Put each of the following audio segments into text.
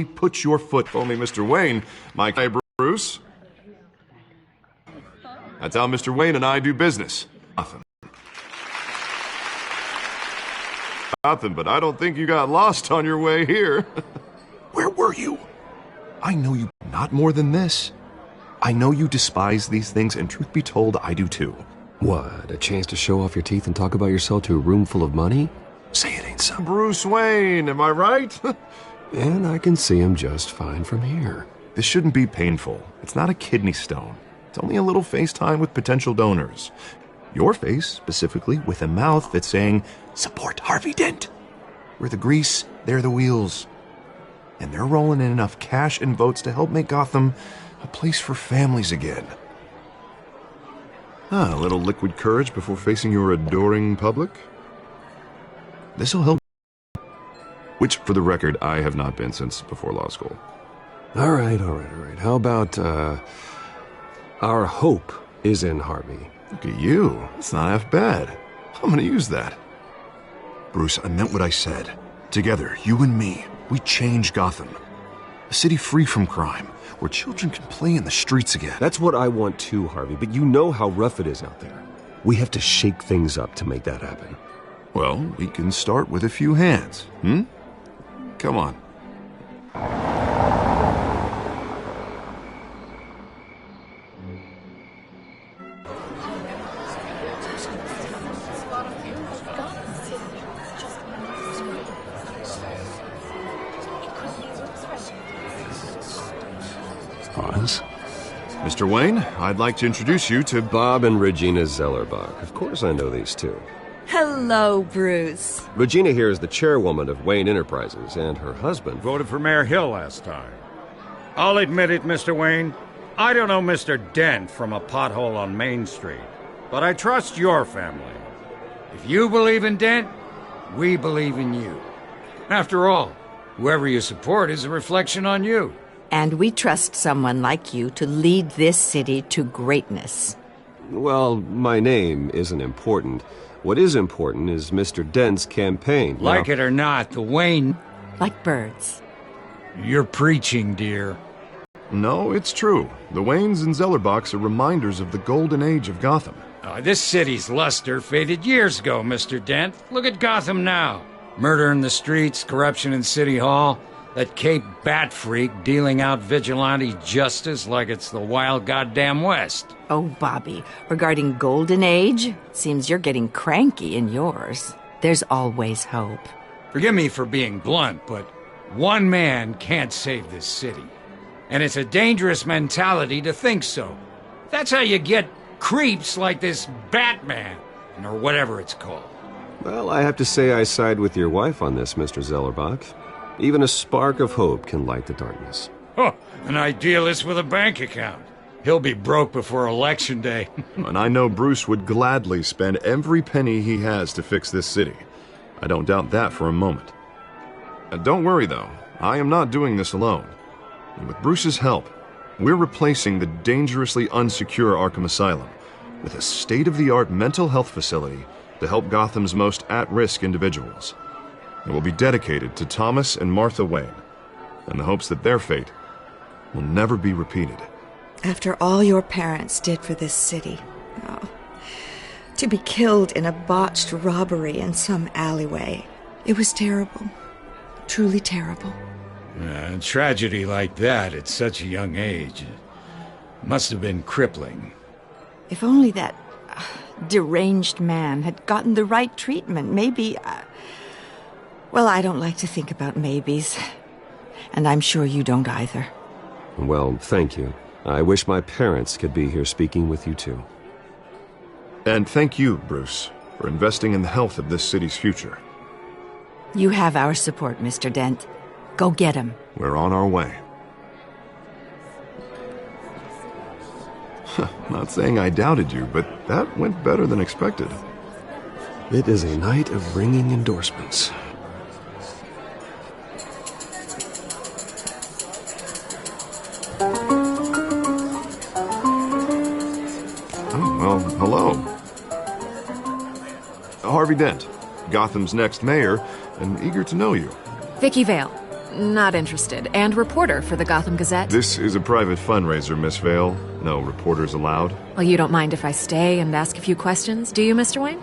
put your foot. If only Mr. Wayne, my guy Bruce. That's how Mr. Wayne and I do business. Nothing, but I don't think you got lost on your way here. Where were you? I know you not more than this. I know you despise these things, and truth be told, I do too. What, a chance to show off your teeth and talk about yourself to a room full of money? Say it ain't so. Bruce Wayne, am I right? And I can see him just fine from here. This shouldn't be painful. It's not a kidney stone. It's only a little FaceTime with potential donors. Your face, specifically, with a mouth that's saying, support Harvey Dent. We're the grease, they're the wheels. And they're rolling in enough cash and votes to help make Gotham a place for families again. A little liquid courage before facing your adoring public. This'll help. Which, for the record, I have not been since before law school. All right. How about, our hope is in Harvey? Look at you. It's not half bad. I'm gonna use that. Bruce, I meant what I said. Together, you and me, we change Gotham. A city free from crime, where children can play in the streets again. That's what I want too, Harvey, but you know how rough it is out there. We have to shake things up to make that happen. Well, we can start with a few hands, Come on. Pause. Mr. Wayne, I'd like to introduce you to Bob and Regina Zellerbach. Of course I know these two. Hello, Bruce. Regina here is the chairwoman of Wayne Enterprises, and her husband voted for Mayor Hill last time. I'll admit it, Mr. Wayne. I don't know Mr. Dent from a pothole on Main Street, but I trust your family. If you believe in Dent, we believe in you. After all, whoever you support is a reflection on you. And we trust someone like you to lead this city to greatness. Well, my name isn't important. What is important is Mr. Dent's campaign. Like it or not, the Wayne... Like birds. You're preaching, dear. No, it's true. The Waynes and Zellerbachs are reminders of the golden age of Gotham. This city's luster faded years ago, Mr. Dent. Look at Gotham now. Murder in the streets, corruption in City Hall, that Cape Bat freak dealing out vigilante justice like it's the wild goddamn West. Oh, Bobby, regarding Golden Age, seems you're getting cranky in yours. There's always hope. Forgive me for being blunt, but one man can't save this city. And it's a dangerous mentality to think so. That's how you get creeps like this Batman, or whatever it's called. Well, I have to say I side with your wife on this, Mr. Zellerbach. Even a spark of hope can light the darkness. Oh, an idealist with a bank account. He'll be broke before Election Day. And I know Bruce would gladly spend every penny he has to fix this city. I don't doubt that for a moment. Don't worry, though. I am not doing this alone. And with Bruce's help, we're replacing the dangerously unsecure Arkham Asylum with a state-of-the-art mental health facility to help Gotham's most at-risk individuals. It will be dedicated to Thomas and Martha Wayne, in the hopes that their fate will never be repeated. After all your parents did for this city, to be killed in a botched robbery in some alleyway, it was terrible. Truly terrible. A tragedy like that at such a young age must have been crippling. If only that deranged man had gotten the right treatment, maybe... Well, I don't like to think about maybes. And I'm sure you don't either. Well, thank you. I wish my parents could be here speaking with you, too. And thank you, Bruce, for investing in the health of this city's future. You have our support, Mr. Dent. Go get him. We're on our way. Not saying I doubted you, but that went better than expected. It is a night of ringing endorsements. Well, hello. Harvey Dent, Gotham's next mayor, and eager to know you. Vicky Vale. Not interested. And reporter for the Gotham Gazette. This is a private fundraiser, Miss Vale. No reporters allowed. Well, you don't mind if I stay and ask a few questions, do you, Mr. Wayne?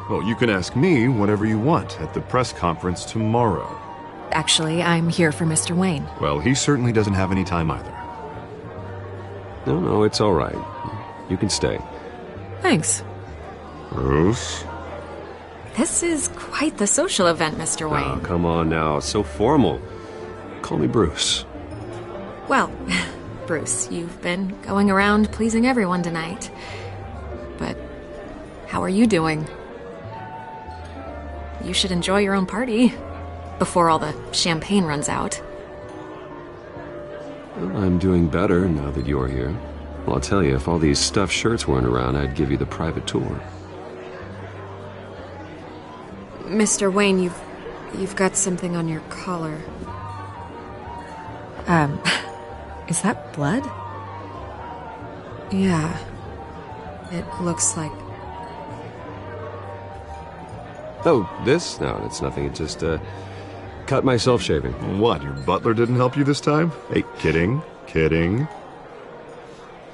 Well, you can ask me whatever you want at the press conference tomorrow. Actually, I'm here for Mr. Wayne. Well, he certainly doesn't have any time either. No, it's all right. You can stay. Thanks. Bruce? This is quite the social event, Mr. Oh, Wayne. come on now. It's so formal. Call me Bruce. Well, Bruce, you've been going around pleasing everyone tonight. But how are you doing? You should enjoy your own party before all the champagne runs out. Well, I'm doing better now that you're here. Well, I'll tell you, if all these stuffed shirts weren't around, I'd give you the private tour. Mr. Wayne, you've got something on your collar. Is that blood? Yeah. It looks like... Oh, this? No, it's nothing. It just, cut myself shaving. What, your butler didn't help you this time? Hey, kidding.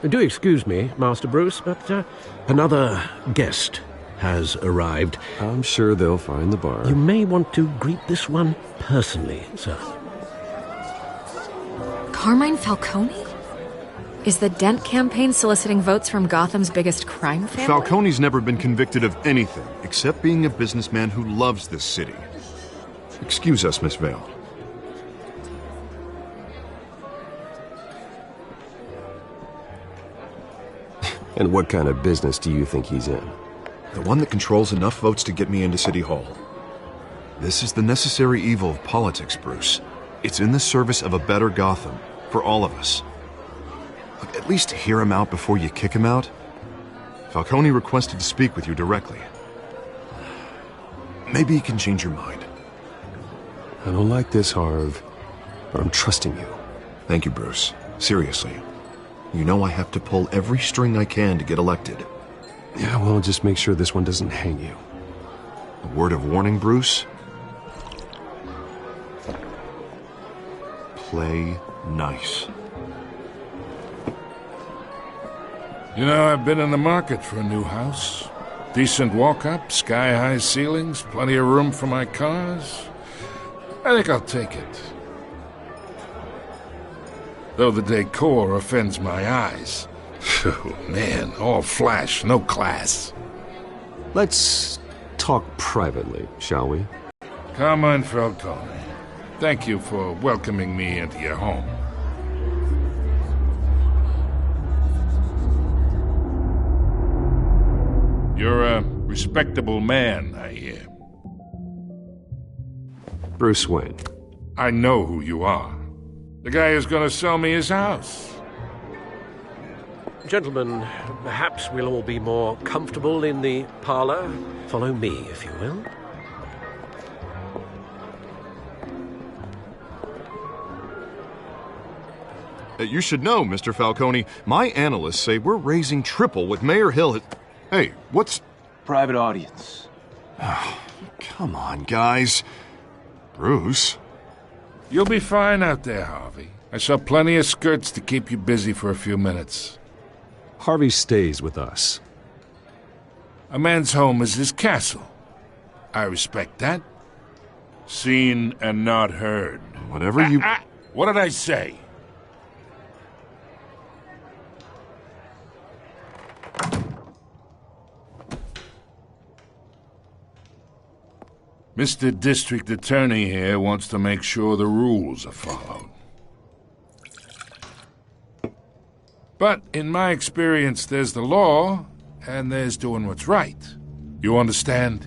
Do excuse me, Master Bruce, but another guest has arrived. I'm sure they'll find the bar. You may want to greet this one personally, sir. Carmine Falcone? Is the Dent campaign soliciting votes from Gotham's biggest crime family? Falcone's never been convicted of anything except being a businessman who loves this city. Excuse us, Miss Vale. And what kind of business do you think he's in? The one that controls enough votes to get me into City Hall. This is the necessary evil of politics, Bruce. It's in the service of a better Gotham, for all of us. Look, at least hear him out before you kick him out. Falcone requested to speak with you directly. Maybe he can change your mind. I don't like this, Harv, but I'm trusting you. Thank you, Bruce. Seriously. You know I have to pull every string I can to get elected. Yeah, well, just make sure this one doesn't hang you. A word of warning, Bruce? Play nice. You know, I've been in the market for a new house. Decent walk-up, sky-high ceilings, plenty of room for my cars. I think I'll take it. Though the decor offends my eyes. Oh, man, all flash, no class. Let's talk privately, shall we? Carmine Falcone, thank you for welcoming me into your home. You're a respectable man, I hear. Bruce Wayne. I know who you are. The guy who's going to sell me his house. Gentlemen, perhaps we'll all be more comfortable in the parlor. Follow me, if you will. You should know, Mr. Falcone, my analysts say we're raising triple with Mayor Hill. Hey, what's... Private audience. Oh, come on, guys. Bruce? You'll be fine out there, Harvey. I saw plenty of skirts to keep you busy for a few minutes. Harvey stays with us. A man's home is his castle. I respect that. Seen and not heard. Whatever you... What did I say? Mr. District Attorney here wants to make sure the rules are followed. But in my experience, there's the law, and there's doing what's right. You understand?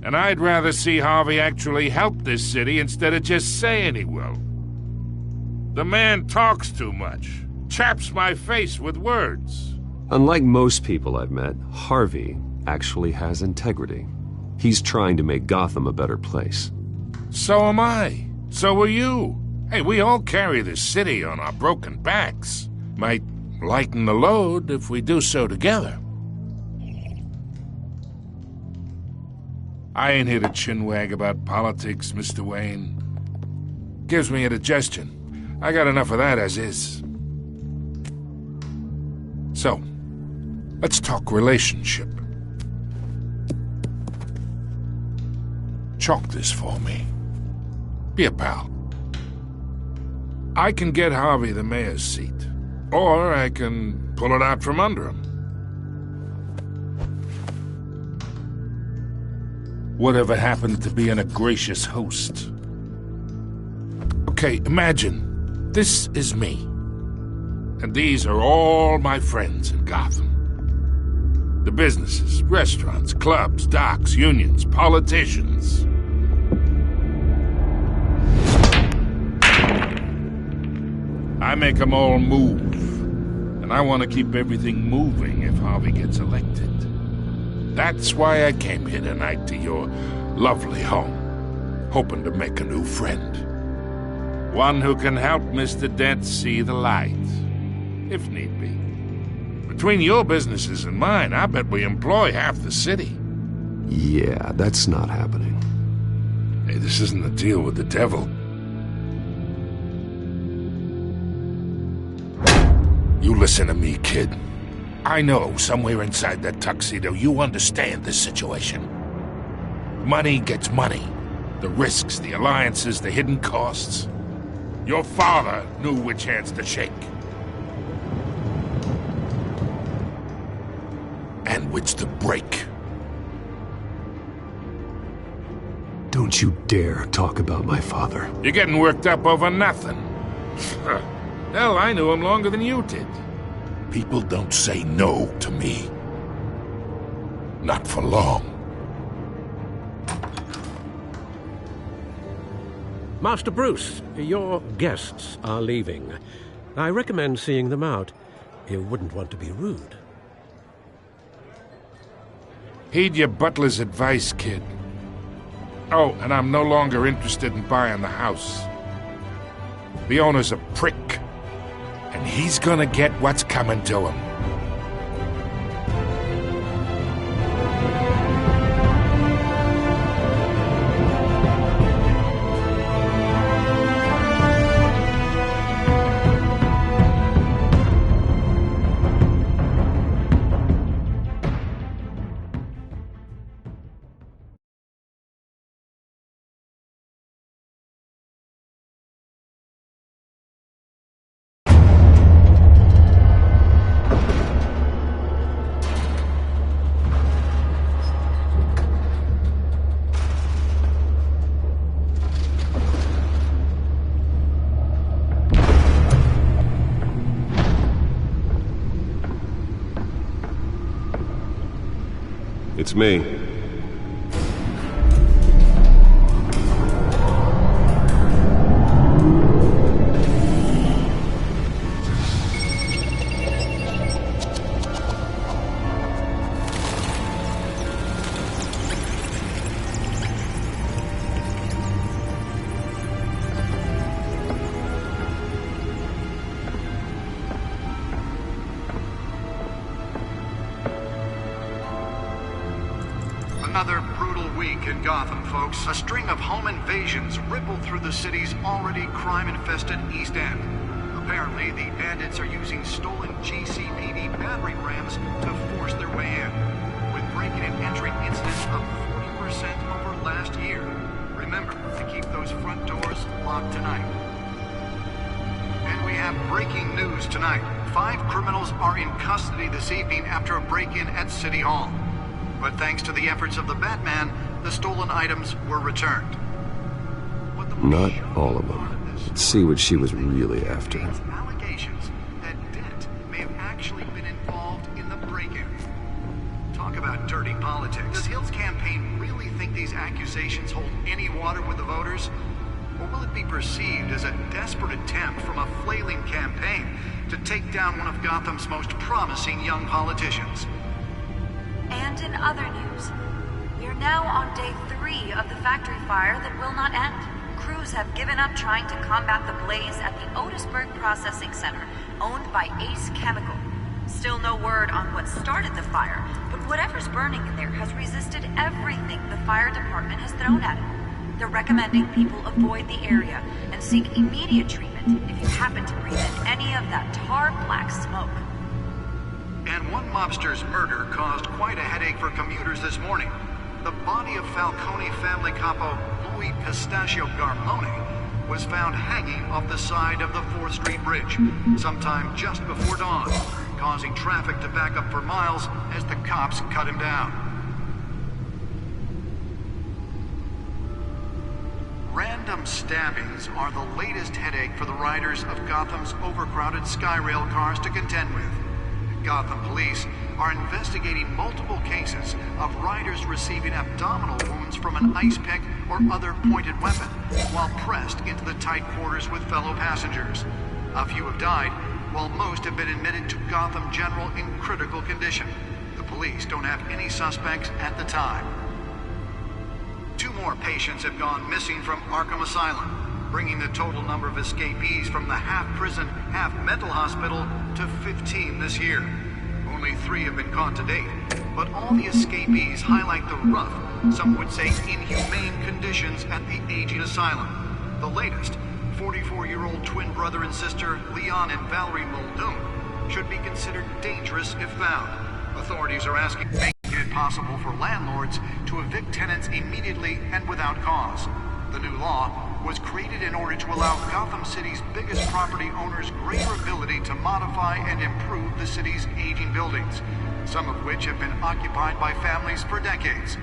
And I'd rather see Harvey actually help this city instead of just saying he will. The man talks too much, chaps my face with words. Unlike most people I've met, Harvey actually has integrity. He's trying to make Gotham a better place. So am I. So are you. Hey, we all carry this city on our broken backs. Might lighten the load if we do so together. I ain't here to chinwag about politics, Mr. Wayne. Gives me indigestion. I got enough of that as is. So, let's talk relationship. Chalk this for me. Be a pal. I can get Harvey the mayor's seat, or I can pull it out from under him. Whatever happened to being a gracious host? Okay, imagine, this is me. And these are all my friends in Gotham. The businesses, restaurants, clubs, docks, unions, politicians. I make them all move. And I want to keep everything moving if Harvey gets elected. That's why I came here tonight to your lovely home, hoping to make a new friend. One who can help Mr. Dent see the light, if need be. Between your businesses and mine, I bet we employ half the city. Yeah, that's not happening. Hey, this isn't a deal with the devil. You listen to me, kid. I know somewhere inside that tuxedo you understand this situation. Money gets money. The risks, the alliances, the hidden costs. Your father knew which hands to shake. And which to break. Don't you dare talk about my father. You're getting worked up over nothing. Hell, I knew him longer than you did. People don't say no to me. Not for long. Master Bruce, your guests are leaving. I recommend seeing them out. You wouldn't want to be rude. Heed your butler's advice, kid. Oh, and I'm no longer interested in buying the house. The owner's a prick. And he's gonna get what's coming to him. It's me. Another brutal week in Gotham, folks. A string of home invasions rippled through the city's already crime-infested East End. Apparently, the bandits are using stolen GCPD battering rams to force their way in, with break-in and entry incidents up 40% over last year. Remember to keep those front doors locked tonight. And we have breaking news tonight. 5 criminals are in custody this evening after a break-in at City Hall. But thanks to the efforts of the Batman, the stolen items were returned. Not all of them. Let's see what she was really after. Allegations that Dent may have actually been involved in the break-in. Talk about dirty politics. Does Hill's campaign really think these accusations hold any water with the voters? Or will it be perceived as a desperate attempt from a flailing campaign to take down one of Gotham's most promising young politicians? And in other news, we are now on day 3 of the factory fire that will not end. Crews have given up trying to combat the blaze at the Otisburg Processing Center, owned by Ace Chemical. Still no word on what started the fire, but whatever's burning in there has resisted everything the fire department has thrown at it. They're recommending people avoid the area and seek immediate treatment if you happen to breathe in any of that tar black smoke. And one mobster's murder caused quite a headache for commuters this morning. The body of Falcone family capo Louis Pistachio Garmone was found hanging off the side of the 4th Street Bridge sometime just before dawn, causing traffic to back up for miles as the cops cut him down. Random stabbings are the latest headache for the riders of Gotham's overcrowded Skyrail cars to contend with. Gotham police are investigating multiple cases of riders receiving abdominal wounds from an ice pick or other pointed weapon while pressed into the tight quarters with fellow passengers. A few have died, while most have been admitted to Gotham General in critical condition. The police don't have any suspects at the time. 2 more patients have gone missing from Arkham Asylum, bringing the total number of escapees from the half-prison, half-mental hospital to 15 this year. Only 3 have been caught to date, but all the escapees highlight the rough, some would say inhumane conditions at the aging asylum. The latest, 44-year-old twin brother and sister Leon and Valerie Muldoon, should be considered dangerous if found. Authorities are asking it possible for landlords to evict tenants immediately and without cause. The new law was created in order to allow Gotham City's biggest property owners greater ability to modify and improve the city's aging buildings, some of which have been occupied by families for decades.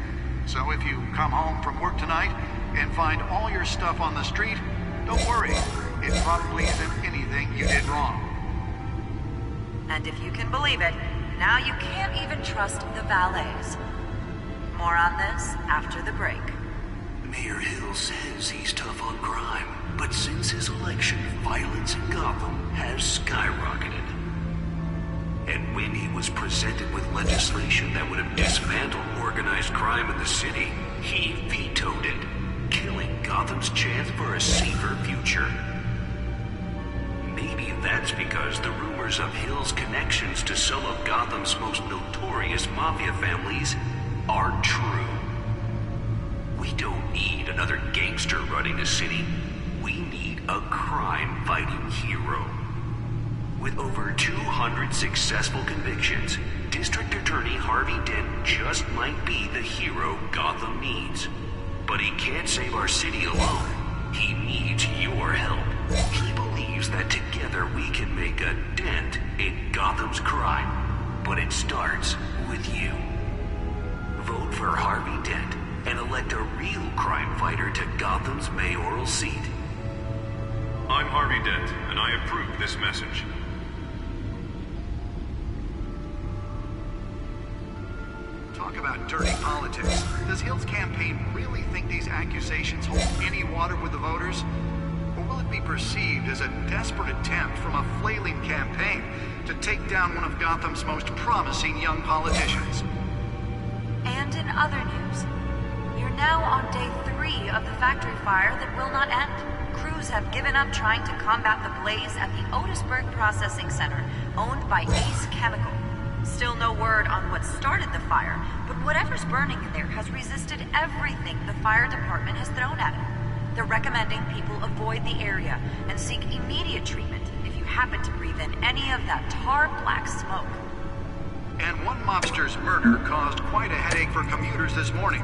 So if you come home from work tonight and find all your stuff on the street, don't worry. It probably isn't anything you did wrong. And if you can believe it, now you can't even trust the valets. More on this after the break. Mayor Hill says he's tough on crime, but since his election, violence in Gotham has skyrocketed. And when he was presented with legislation that would have dismantled organized crime in the city, he vetoed it, killing Gotham's chance for a safer future. Maybe that's because the rumors of Hill's connections to some of Gotham's most notorious mafia families are true. We don't need another gangster running the city. We need a crime-fighting hero. With over 200 successful convictions, District Attorney Harvey Dent just might be the hero Gotham needs. But he can't save our city alone. He needs your help. He believes that together we can make a dent in Gotham's crime. But it starts with you. Vote for Harvey Dent and elect a real crime fighter to Gotham's mayoral seat. I'm Harvey Dent, and I approve this message. Talk about dirty politics. Does Hill's campaign really think these accusations hold any water with the voters? Or will it be perceived as a desperate attempt from a flailing campaign to take down one of Gotham's most promising young politicians? And in other news, you're now on day 3 of the factory fire that will not end. Crews have given up trying to combat the blaze at the Otisburg Processing Center, owned by Ace Chemical. Still no word on what started the fire, but whatever's burning in there has resisted everything the fire department has thrown at it. They're recommending people avoid the area and seek immediate treatment if you happen to breathe in any of that tar black smoke. And one mobster's murder caused quite a headache for commuters this morning.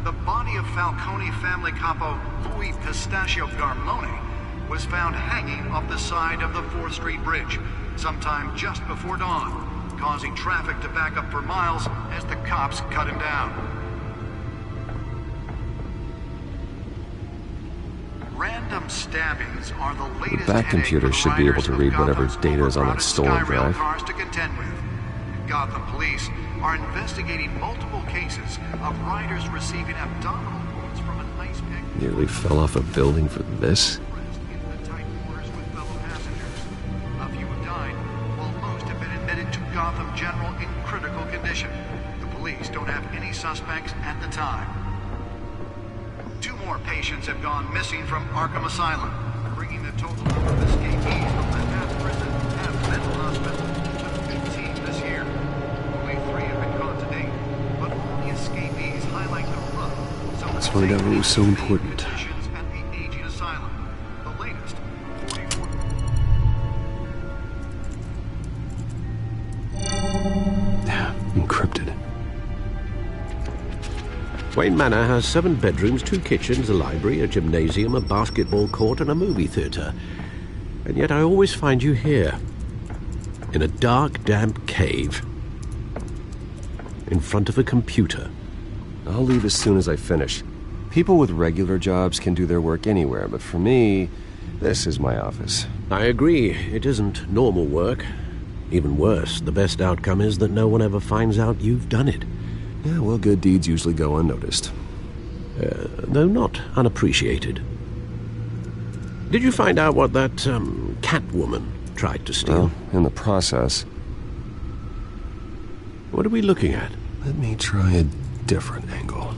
The body of Falcone family capo Louis Pistachio Garmone was found hanging off the side of the 4th Street Bridge sometime just before dawn, causing traffic to back up for miles as the cops cut him down. Random stabbings are the latest. The back computer should be able to read whatever data is on that stolen drive. Cars to contend with. Gotham police are investigating multiple cases of riders receiving abdominal wounds from an ice pick. Nearly fell off a building for this. A few have died, while most have been admitted to Gotham General in critical condition. The police don't have any suspects at the time. 2 more patients have gone missing from Arkham Asylum, bringing the total number of escapees from the half-prison, half-mental hospital to 15 this year. Only 3 have been caught to date, but all the escapees highlight the rough. Let's find out what was so important. Encrypted. Wayne Manor has 7 bedrooms, 2 kitchens, a library, a gymnasium, a basketball court, and a movie theatre. And yet I always find you here, in a dark, damp cave, in front of a computer. I'll leave as soon as I finish. People with regular jobs can do their work anywhere, but for me, this is my office. I agree. It isn't normal work. Even worse, the best outcome is that no one ever finds out you've done it. Yeah, well, good deeds usually go unnoticed. Though not unappreciated. Did you find out what that, Catwoman tried to steal? Well, in the process. What are we looking at? Let me try a different angle.